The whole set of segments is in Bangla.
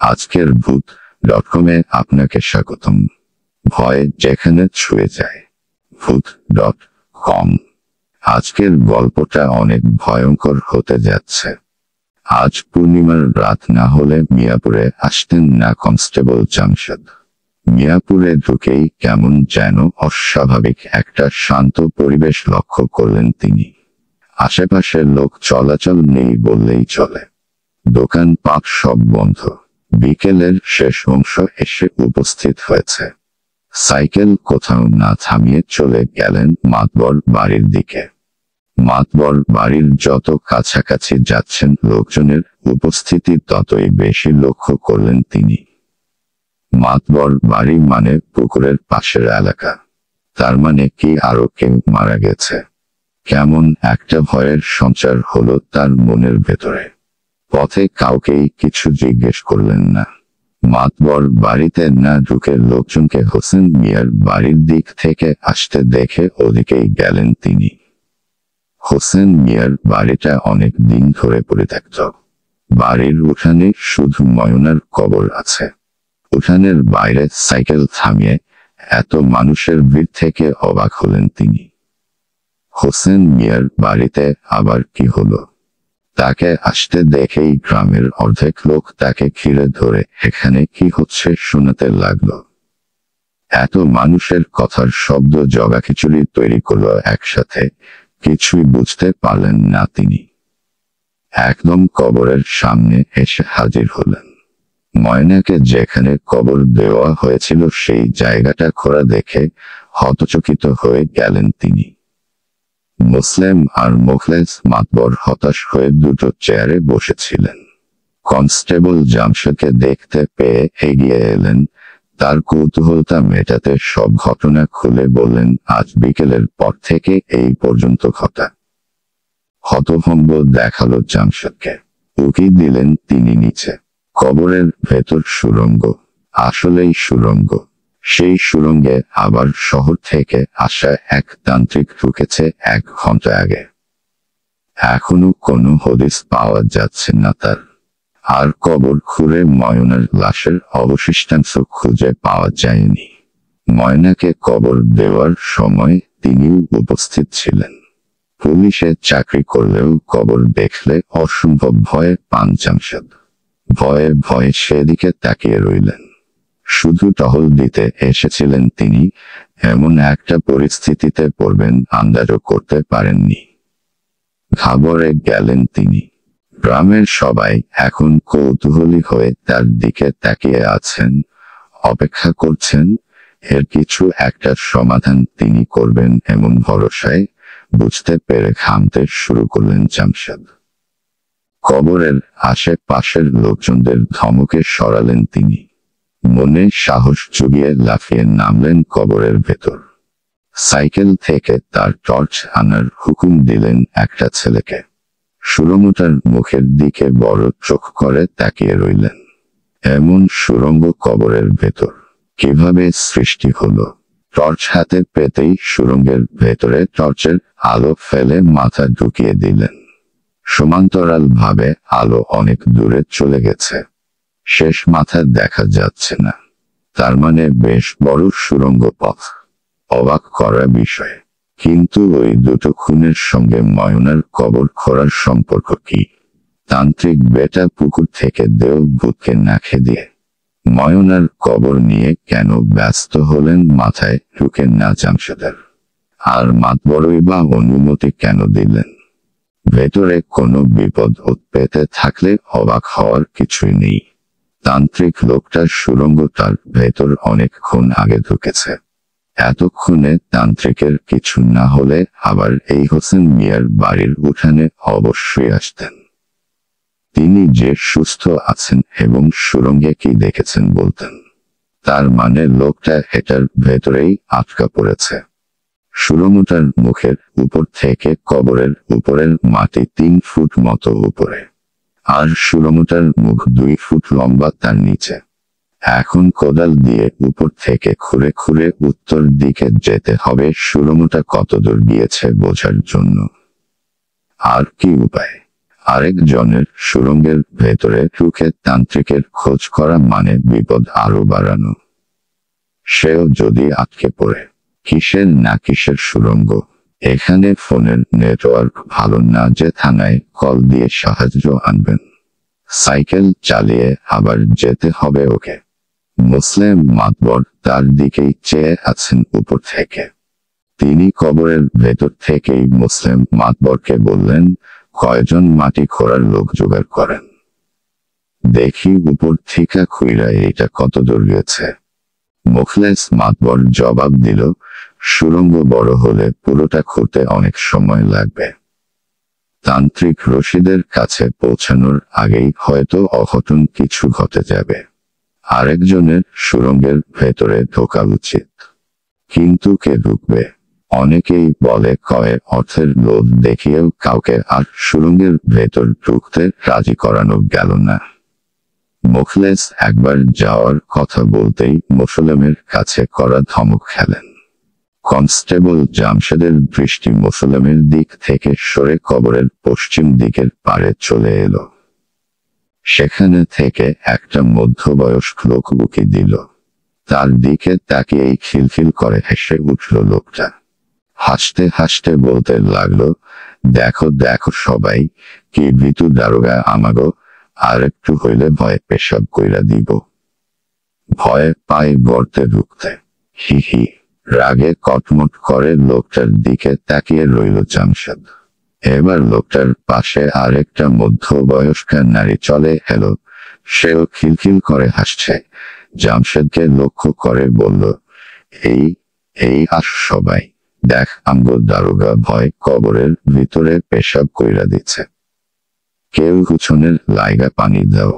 আজকের ভূত.কমে আপনাকে স্বাগতম। ভয় যেখানে ছুঁয়ে যায়। ভূত.কম। আজকের গল্পটা অনেক ভয়ঙ্কর হতে যাচ্ছে। আজ পূর্ণিমার রাত না হলে মিয়াপুরে আসতেন না কনস্টেবল জামশেদ। মিয়াপুরে ঢুকেই কেমন যেন অস্বাভাবিক একটা শান্ত পরিবেশ লক্ষ্য করলেন তিনি। আশেপাশে লোক চলাচল নেই বললেই চলে। দোকানপাট সব বন্ধ। বিকেলের শেষ অংশ এসে উপস্থিত হয়েছে। সাইকেল কোথাও না থামিয়ে চলে গেলেন মাতবর বাড়ির দিকে। মাতবর বাড়ির যত কাছাকাছি যাচ্ছেন লোকজনের উপস্থিতি ততই বেশি লক্ষ্য করলেন তিনি। মাতবর বাড়ি মানে পুকুরের পাশের এলাকা। তার মানে কি আরো কেউ মারা গেছে? কেমন একটা ভয়ের সঞ্চার হলো তার মনের ভেতরে। পথে কাউকেই কিছু জিজ্ঞেস করলেন না। মাতবর বাড়িতে না ঢুকে লোকজনকে হোসেন মিয়ার বাড়ির দিক থেকে আসতে দেখে ওদিকেই গেলেন তিনি। হোসেন মিয়ার বাড়িটা অনেক দিন ধরে পরিত্যক্ত। বাড়ির উঠানে শুধু ময়নার কবর আছে। উঠানের বাইরে সাইকেল থামিয়ে এত মানুষের ভিড় থেকে অবাক হলেন তিনি। হোসেন মিয়ার বাড়িতে আবার কি হলো? তাকে আসতে দেখেই গ্রামের অর্ধেক লোক তাকে ঘিরে ধরে এখানে কি হচ্ছে শোনাতে লাগলো। এত মানুষের কথার শব্দ জগাখিচুড়ি তৈরি করলো একসাথে। কিছুই বুঝতে পারলেন না তিনি। একদম কবরের সামনে এসে হাজির হলেন। ময়নাকে যেখানে কবর দেওয়া হয়েছিল সেই জায়গাটা খোঁড়া দেখে হতচকিত হয়ে গেলেন তিনি। মুসলিম আর মোখলেস মাতবর হতাশ হয়ে দুটো চেয়ারে বসেছিলেন। কনস্টেবল জামশেদকে দেখতে পেয়ে এগিয়ে এলেন। তার কৌতূহলতা মেটাতে সব ঘটনা খুলে বললেন আজ বিকেলের পর থেকে এই পর্যন্ত ঘটা। হতভম্ব দেখালো জামশেদকে। উকি দিলেন তিনি নিচে। কবরের ভেতর সুড়ঙ্গ। আসলেই সুড়ঙ্গ। সেই সুড়ঙ্গে আবার শহর থেকে আসা এক তান্ত্রিক ঢুকেছে 1 ঘন্টা আগে। এখনো কোনো হদিস পাওয়া যাচ্ছে না তার। আর কবর খুঁড়ে ময়নার লাশের অবশিষ্টাংশ খুঁজে পাওয়া যায়নি। ময়নাকে কবর দেওয়ার সময় তিনিও উপস্থিত ছিলেন। পুলিশে চাকরি করলেও কবর দেখলে অসম্ভব ভয়ে পান জামশেদ। ভয়ে ভয়ে সেদিকে তাকিয়ে রইলেন। শুধু টহল দিতে এসেছিলেন তিনি, এমন একটা পরিস্থিতিতে পড়বেন আন্দাজও করতে পারেননি। ঘাবড়ে গেলেন তিনি। গ্রামের সবাই এখন কৌতূহলী হয়ে তার দিকে তাকিয়ে আছেন, অপেক্ষা করছেন এর কিছু একটা সমাধান তিনি করবেন এমন ভরসায়। বুঝতে পেরে ঘামতে শুরু করলেন জামশেদ। কবরের আশেপাশের লোকজনদের ধমকে সরালেন তিনি। মনে সাহস জুগিয়ে লাফিয়ে নামলেন কবরের ভেতর। সাইকেল থেকে তার টর্চ আনার হুকুম দিলেন একটা ছেলেকে। সুড়ঙ্গটার মুখের দিকে বড় চোখ করে তাকিয়ে রইলেন। এমন সুড়ঙ্গ কবরের ভেতর কিভাবে সৃষ্টি হলো? টর্চ হাতে পেতেই সুড়ঙ্গের ভেতরে টর্চের আলো ফেলে মাথা ঢুকিয়ে দিলেন। সমান্তরাল ভাবে আলো অনেক দূরে চলে গেছে। শেষ মাথা দেখা যাচ্ছে না। তার মানে বেশ বড় সুড়ঙ্গ পথ। অবাক করা বিষয়। কিন্তু ওই দুটো খুনের সঙ্গে ময়নার কবর খোঁড়ার সম্পর্ক কি? তান্ত্রিক বেটা পুকুর থেকে দেও ভূতকে নাকে দিয়ে ময়নার কবর নিয়ে কেন ব্যস্ত হলেন মাথায় ঢুকে না জামশেদের? আর মাতবরই বা অনুমতি কেন দিলেন? ভেতরে কোনো বিপদ পেতে থাকলে অবাক হওয়ার কিছুই নেই। তান্ত্রিক লোকটার সুড়ঙ্গটার ভেতর অনেকক্ষণ আগে ঢুকেছে। এতক্ষণে তান্ত্রিকের কিছু না হলে আবার এই হোসেন মিয়ার বাড়ির উঠানে অবশ্যই আসতেন। তিনি যে সুস্থ আছেন এবং সুড়ঙ্গে কি দেখেছেন বলতেন। তার মানে লোকটা এটার ভেতরেই আটকা পড়েছে। সুড়ঙ্গটার মুখের উপর থেকে কবরের উপরের মাটি 3 ফুট মতো উপরে। আর সুড়ঙ্গটার মুখ 2 ফুট লম্বা তার নিচে। এখন কোদাল দিয়ে উপর থেকে খুঁড়ে খুঁড়ে উত্তর দিকে যেতে হবে সুড়ঙ্গটা কতদূর গিয়েছে বোঝার জন্য। আর কি উপায়? আরেকজনের সুড়ঙ্গের ভেতরে ঢুকে তান্ত্রিকের খোঁজ করা মানে বিপদ আরো বাড়ানো। সেও যদি আটকে পড়ে। কিসের না কিসের সুড়ঙ্গ। এখানে ফোনের নেটওয়ার্ক ভালো না যে থানায় কল দিয়ে সাহায্য আনবেন। সাইকেল চালিয়ে আবার যেতে হবে ওকে। মুসলিম মাতবর তার দিকেই চেয়ে আছেন উপর থেকে। তিনি কবরের ভেতর থেকেই মুসলিম মাতবরকে বললেন, কয়জন মাটি খোঁড়ার লোক জোগাড় করেন। দেখি উপর থেকে খুইরা এইটা কত দূর গেছে। মুখলেস মাতবর জবাব দিল, সুড়ঙ্গ বড় হলে পুরোটা খুঁড়তে অনেক সময় লাগবে। তান্ত্রিক রশিদের কাছে পৌঁছানোর আগেই হয়তো অঘটন কিছু ঘটে যাবে। আরেকজনের সুড়ঙ্গের ভেতরে ঢোকা উচিত। কিন্তু কে ঢুকবে? অনেকেই বলে কয়ে অর্থের লোভ দেখিয়েও কাউকে আর সুড়ঙ্গের ভেতর ঢুকতে রাজি করানো গেল না। মুখলেস একবার যাওয়ার কথা বলতেই মুসলমের কাছে করা ধমক খেলেন। কনস্টেবল জামশেদের দৃষ্টি মুসলমের দিক থেকে সরে কবরের পশ্চিম দিকের পাড়ে চলে এলো। সেখানে থেকে একটা মধ্যবয়স্ক লোক উকি দিল। তার দিকে তাকিয়েই খিলখিল করে হেসে উঠল লোকটা। হাসতে হাসতে বলতে লাগলো, দেখো দেখো সবাই, কি ভীতু দারোগা আমাগো, আর একটু হইলে ভয়ে পেশাব কইরা দিব। ভয়ে পাই গর্তে ঢুকতে। হি হি। রাগে কটমট করে লোকটার দিকে তাকিয়ে রইল জামশেদ। এবার লোকটার পাশে আরেকটা মধ্যবয়স্কা নারী চলে এলো। সেও খিলখিল করে হাসছে। জামশেদকে লক্ষ্য করে বলল, এই আস সবাই, দেখ আমগো দারোগা ভয় কবরের ভিতরে পেশাব কইরা দিচ্ছে। কেউ হুছনের লাইগা পানি দাও।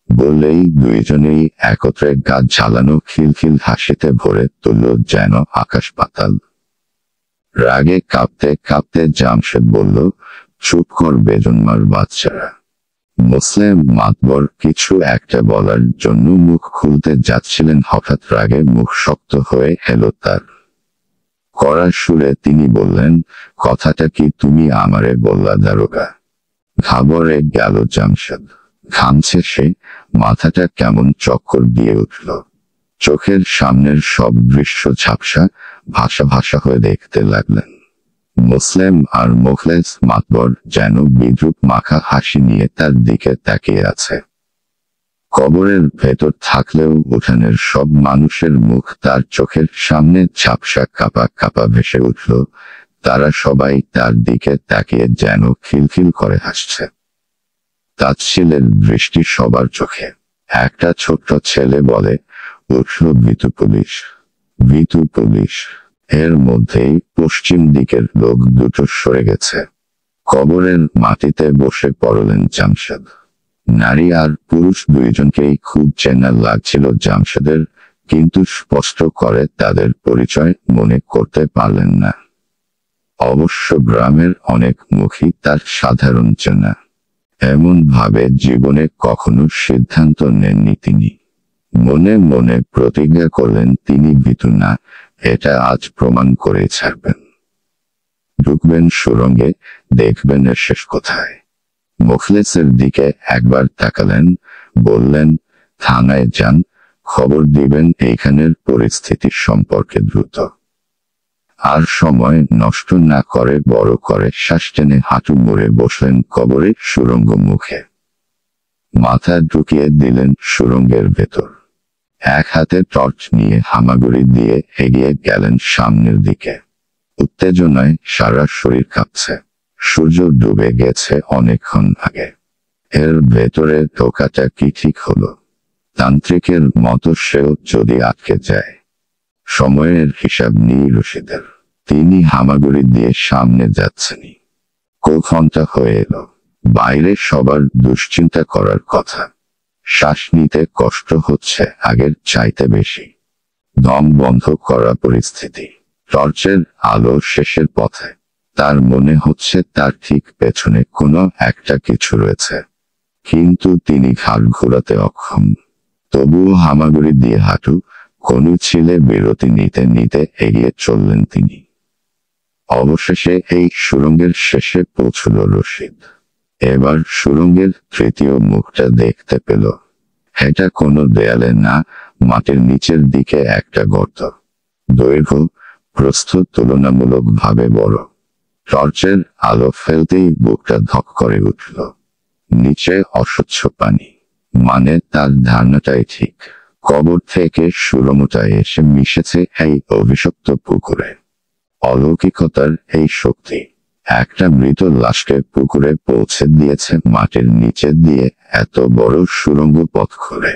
বলেই দুইজনেই একত্রে গাছ ঝালানো খিলখিল হাসিতে ভরে তুলল যেন আকাশ পাতাল। রাগে কাঁপতে কাঁপতে জামশেদ বলল, চুপ কর বেজন্মার বাচ্চারা। মুসলিম মাতবর কিছু একটা বলার জন্য মুখ খুলতে যাচ্ছিলেন, হঠাৎ রাগে মুখ শক্ত হয়ে এলো তার। কড়া সুরে তিনি বললেন, কথাটা কি তুমি আমারে বললা দারোগা? ঘাবড়ে গেল জামশেদ। ঘামছে সে, মাথাটা কেমন চক্কর দিয়ে উঠল। চোখের সামনের সব দৃশ্য ঝাপসা, ভাষা ভাষা হয়ে দেখতে লাগলেন। মুসলিম আর মুখলেস মাতবর যেন বিদ্রুপ মাখা হাসি নিয়ে তার দিকে তাকিয়ে আছে। কবরের ভেতর থাকলেও উঠানের সব মানুষের মুখ তার চোখের সামনে ঝাপসা কাপা কাপা ভেসে উঠল। তারা সবাই তার দিকে তাকিয়ে যেন খিলখিল করে হাসছে। তাচ্ছিলের দৃষ্টি সবার চোখে। একটা ছোট্ট ছেলে বলে উঠল, ভীতু পুলিশ, ভীতু পুলিশ। এর মধ্যেই পশ্চিম দিকের লোক দুটো সরে গেছে। কবরের মাটিতে বসে পড়লেন জামশেদ। নারী আর পুরুষ দুইজনকেই খুব চেনা লাগছিল জামশেদের, কিন্তু স্পষ্ট করে তাদের পরিচয় মনে করতে পারলেন না। অবশ্য গ্রামের অনেক মুখই তার সাধারণ চেনা। এমন ভাবে জীবনে কখনো সিদ্ধান্ত নেননি তিনি। মনে মনে প্রতিজ্ঞা করলেন তিনি ভীতু না, এটা আজ প্রমাণ করে ছাড়বেন। ঢুকবেন সুড়ঙ্গে, দেখবেন এর শেষ কোথায়। মুখলেসের দিকে একবার তাকালেন, বললেন, থানায় যান, খবর দিবেন এইখানের পরিস্থিতি সম্পর্কে দ্রুত। আর সময় নষ্ট না করে বড় করে শ্বাস টেনে হাঁটু মুড়ে বসলেন কবরের সুড়ঙ্গ মুখে। মাথা ঢুকিয়ে দিলেন সুড়ঙ্গের ভেতর। এক হাতে টর্চ নিয়ে হামাগুড়ি দিয়ে এগিয়ে গেলেন সামনের দিকে। উত্তেজনায় সারা শরীর কাঁপছে। সূর্য ডুবে গেছে অনেকক্ষণ আগে। এর ভেতরে ঢোকাটা কি ঠিক হলো? তান্ত্রিকের মতো সেও যদি আটকে যায়। সময়ের হিসাব নেই রশিদের। তিনি হামাগুড়ি দিয়ে সামনে যাচ্ছেনই। ঘন্টা হয়ে এলো। বাইরে সবার দুশ্চিন্তা করার কথা। শ্বাস নিতে কষ্ট হচ্ছে আগের চাইতে বেশি। দম বন্ধ করা পরিস্থিতি। টর্চের আলো শেষের পথে। তার মনে হচ্ছে তার ঠিক পেছনে কোনো একটা কিছু রয়েছে, কিন্তু তিনি ঘাড় ঘোরাতে অক্ষম। তবুও হামাগুড়ি দিয়ে হাঁটু কোনো ছিলে বিরতি নিতে নিতে এগিয়ে চললেন তিনি। অবশেষে এই সুড়ঙ্গের শেষে পৌঁছল রশিদ। এবার সুড়ঙ্গের তৃতীয় মুখটা দেখতে পেল। এটা কোনো দেয়ালে না, মাটির নিচের দিকে একটা গর্ত। দৈর্ঘ্য প্রস্থ তুলনামূলকভাবে বড়। টর্চের আলো ফেলতেই বুকটা ধক করে উঠল। নিচে অস্বচ্ছ পানি, মানে তার ধারণাটাই ঠিক। কবর থেকে সুড়ঙ্গটা এসে মিশেছে এই অভিশপ্ত পুকুরে। অলৌকিকতার এই শক্তি একটা মৃত লাশকে পুকুরে পৌঁছে দিয়েছে মাটির নিচে দিয়ে এত বড় সুড়ঙ্গ পথ করে।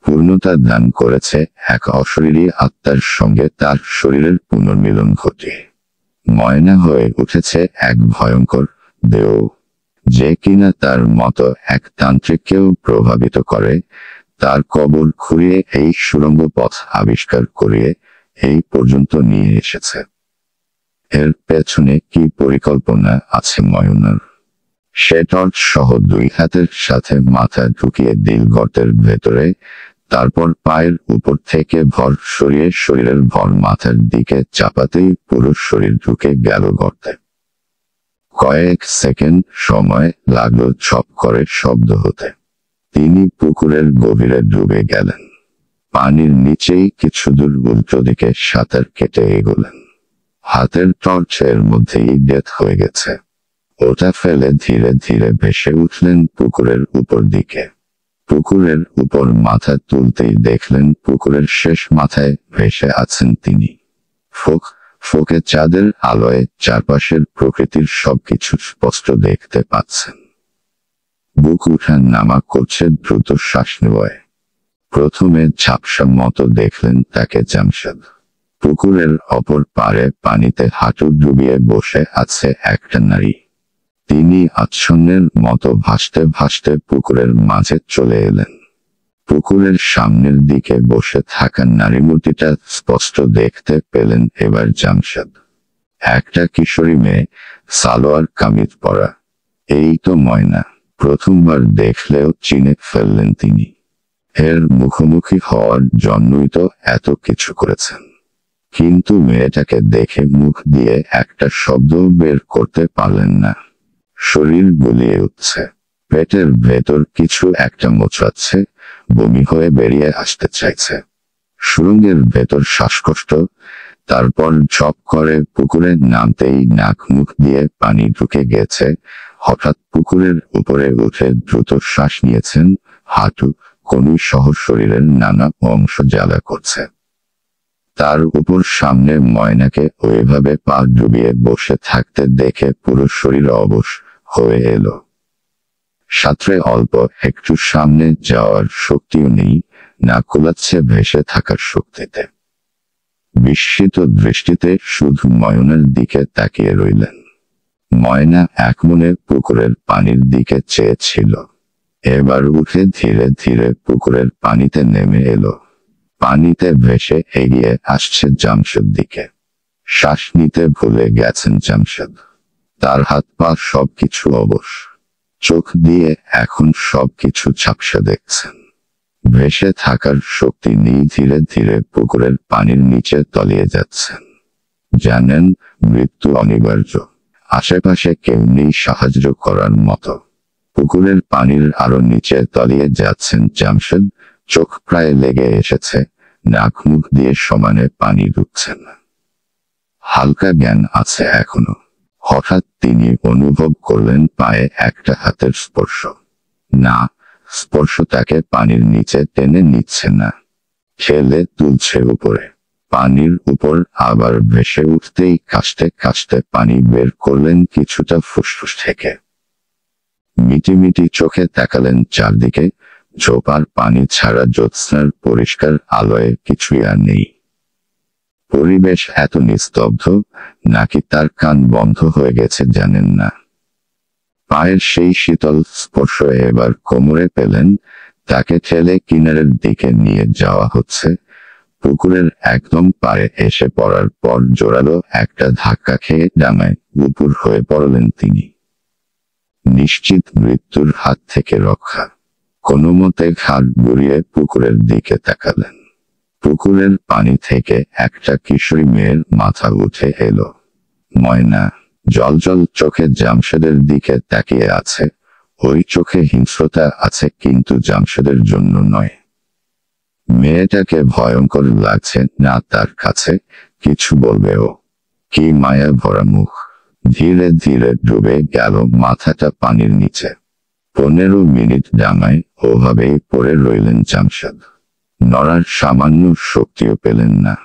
পূর্ণতা দান করেছে এক অশরীরী আত্মার সঙ্গে তার শরীরের পুনর্মিলন ঘটিয়ে। ময়না হয়ে উঠেছে এক ভয়ঙ্কর দেহ, যে কিনা তার মতো এক তান্ত্রিককেও প্রভাবিত করে। তার কবর খুঁড়িয়ে এই সুড়ঙ্গ পথ আবিষ্কার করিয়ে এই পর্যন্ত নিয়ে এসেছে। এর পেছনে কি পরিকল্পনা আছে ময়নার? সে টর্চ সহ 2 হাতের সাথে মাথা ঢুকিয়ে দিল গর্তের ভেতরে, তারপর পায়ের উপর থেকে ভর সরিয়ে শরীরের ভর মাথার দিকে চাপাতেই পুরো শরীর ঢুকে গেল গর্তে। কয়েক সেকেন্ড সময় লাগলো ছপ করে শব্দ হতে। তিনি পুকুরের গভীরে ডুবে গেলেন। পানির নিচেই কিছু দূর উল্টো দিকে সাঁতার কেটে এগোলেন। হাতের টর্চের মধ্যেই ডেথ হয়ে গেছে। ওটা ফেলে ধীরে ধীরে ভেসে উঠলেন পুকুরের উপর দিকে। পুকুরের উপর মাথা তুলতেই দেখলেন পুকুরের শেষ মাথায় ভেসে আছেন তিনি। ফোকে চাঁদের আলোয় চারপাশের প্রকৃতির সবকিছু স্পষ্ট দেখতে পাচ্ছেন। বুক উঠা নামা করছে দ্রুত শ্বাস নেওয়ায়। প্রথমে ঝাপসা মতো দেখলেন তাকে জামশেদ। পুকুরের অপর পারে পানিতে হাঁটু ডুবিয়ে বসে আছে একটা নারী। তিনি আচ্ছন্নের মতো ভাসতে ভাসতে পুকুরের মাঝে চলে এলেন। পুকুরের সামনের দিকে বসে থাকা নারী মূর্তিটা স্পষ্ট দেখতে পেলেন এবার জামশেদ। একটা কিশোরী মেয়ে, সালোয়ার কামিজ পরা। এই তো ময়না। প্রথমবার দেখলেও চিনে ফেললেন তিনি। এর মুখোমুখি হওয়ার জন্যই তো এত কিছু করেছেন। কিন্তু মেয়েটাকে দেখে মুখ দিয়ে একটা শব্দ বের করতে পারলেন না। শরীর গুলিয়ে উঠছে। পেটের ভেতর কিছু একটা মোচড়াচ্ছে, বমি হয়ে বেরিয়ে আসতে চাইছে। সুড়ঙ্গের ভেতর শ্বাসকষ্ট, তারপর ঝপ করে পুকুরে নামতেই নাক মুখ দিয়ে পানি ঢুকে গেছে। হঠাৎ পুকুরের উপরে উঠে দ্রুত শ্বাস নিয়েছেন। হাঁটু, কনুই সহ শরীরের নানা অংশ জ্বালা করছে। তার উপর সামনে ময়নাকে ওইভাবে পা ডুবিয়ে বসে থাকতে দেখে পুরো শরীর অবশ হয়ে এলো। সাথে অল্প একটু সামনে যাওয়ার শক্তিও নেই, না কুলাচ্ছে ভেসে থাকার শক্তিতে। বিস্মিত দৃষ্টিতে শুধু ময়নার দিকে তাকিয়ে রইলেন। ময়না একমনে পুকুরের পানির দিকে চেয়েছিল। এবার উঠে ধীরে ধীরে পুকুরের পানিতে নেমে এলো। পানিতে ভেসে এগিয়ে আসছে জামশেদ দিকে। শ্বাস নিতে ভুলে গেছেন জামশেদ। তার হাত পা সবকিছু অবশ। চোখ দিয়ে এখন সবকিছু ঝাপসা দেখছেন। ভেসে থাকার শক্তি নেই। ধীরে ধীরে পুকুরের পানির নিচে তলিয়ে যাচ্ছেন। জানেন, মৃত্যু অনিবার্য। আশেপাশে কেউ নেই সাহায্য করার মতো। পুকুরের পানির আরো নিচে তলিয়ে যাচ্ছেন জামশেদ। চোখ প্রায় লেগে এসেছে, নাক মুখ দিয়ে সমানে পানি ঢুকছে না। হালকা জ্ঞান আছে এখনো। হঠাৎ তিনি অনুভব করলেন পায়ে একটা হাতের স্পর্শ। না, স্পর্শ তাকে পানির নিচে টেনে নিচ্ছে না, ঠেলে তুলছে উপরে। পানির উপর আবার ভেসে উঠতেই কাশতে কাশতে পানি বের করলেন কিছুটা ফুসফুস থেকে। মিটিমিটি চোখে তাকালেন চারদিকে। ঝোপার পানি ছাড়া জ্যোৎস্নার পরিষ্কার আলোয় কিছুই আর নেই। পরিবেশ এত নিস্তব্ধ, নাকি তার কান বন্ধ হয়ে গেছে জানেন না। পায়ের সেই শীতল স্পর্শ এবার কোমরে পেলেন। তাকে ঠেলে কিনারের দিকে নিয়ে যাওয়া হচ্ছে। পুকুরের একদম পাড়ে এসে পড়ার পর জোরালো একটা ধাক্কা খেয়ে ডাঙায় উপুর হয়ে পড়লেন তিনি। নিশ্চিত মৃত্যুর হাত থেকে রক্ষা। কোনো মতে ঘাড় ঘুরিয়ে পুকুরের দিকে তাকালেন। পুকুরের পানি থেকে একটা কিশোরী মেয়ের মাথা উঠে এলো। ময়না। জলজল চোখে জামশেদের দিকে তাকিয়ে আছে। ওই চোখে হিংস্রতা আছে, কিন্তু জামশেদের জন্য নয়। মেয়েটাকে ভয়ঙ্কর লাগছে না তার কাছে। কিছু বলবে ও? কি মায়া ভরা মুখ। ধীরে ধীরে ডুবে গেল মাথাটা পানির নিচে। 15 মিনিট ডাঙায় ওভাবেই পড়ে রইলেন জামশেদ। নড়ার সামান্য শক্তিও পেলেন না।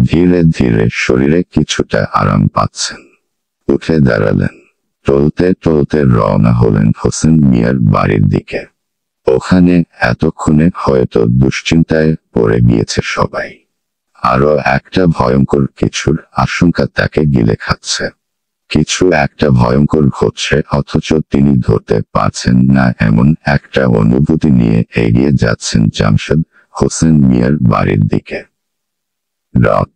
ধীরে ধীরে শরীরে কিছুটা আরাম পাচ্ছেন। উঠে দাঁড়ালেন। টলতে টলতে রওনা হলেন হোসেন মিয়ার বাড়ির দিকে। ওখানে এতক্ষণে হয়তো দুশ্চিন্তায় পড়ে গিয়েছে সবাই। আরো একটা ভয়ঙ্কর কিছুর আশঙ্কা তাকে গিলে খাচ্ছে। কিছু একটা ভয়ঙ্কর ঘটছে, অথচ তিনি ধরতে পারছেন না। এমন একটা অনুভূতি নিয়ে এগিয়ে যাচ্ছেন জামশেদ হোসেন মিয়ার বাড়ির দিকে। রাত